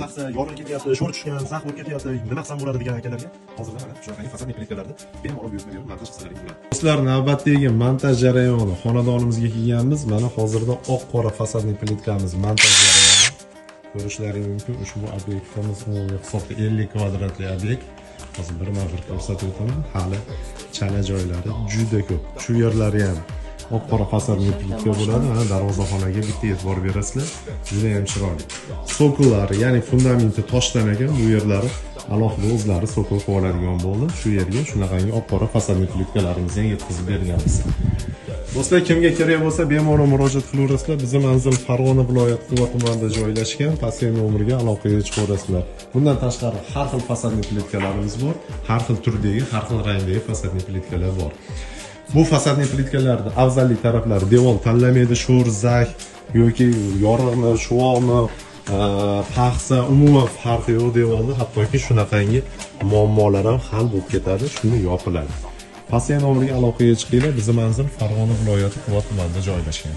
Lahza yorib ketyapti, sho'r tushgan, zax bo'lib ketyapti, nima qilsam bo'ladi degan akalarga hozirda mana shunaqa fasadniy plitkalarni bemalol buyurtma montaj qilsalaring bo'ladi. Do'stlar, navbatdagi montaj jarayoni xonadonimizga kelganmiz. Mana hozirda oq-qora fasadniy plitkamiz montaj jarayoni ko'rishlaring mumkin. Ushbu obyektimiz umumiy hisobda 50 kvadratli obyekt. Hozir birma-bir ko'rsatib o'taman. Hali chala joylari juda ko'p. Shu yerlari ham oq-qora fasadniy plitka bo'ladi. Mana darvozaxonaga bitta e'tibor berasizlar. Juda ham chiroyli. Sokullari, ya'ni fundamenti toshdan ekan, bu yerlari alohida o'zlari sokul qilib oladigan bo'ldi. Shu yerga shunaqangi oq-qora fasadniy plitkalarimizni yetkazib berganmiz. Do'stlar, kimga kerak bo'lsa bemalol murojaat qilaverasizlar. Bizning manzil Farg'ona viloyati Quva tumanida joylashgan. Pastki nomerga aloqaga chiqaverasizlar. Bundan tashqari har xil fasadniy plitkalarimiz bor. Har xil turdagi, har xil rangdagi fasadniy plitkalar bor. Bu fasadniy plitkalarda afzallik taraflari devor tanlamaydi, sho'r, zax yoki yorug'mi, shuvoqmi, paxsa, umuman farqi yo'q devorda. Hattoki shunaqangi muammolar ham hal bo'lib ketadi, shuni yopiladi. Pastki nomerga aloqaga chiqinglar. Bizning manzil Farg'ona viloyati Quva tumanida joylashgan.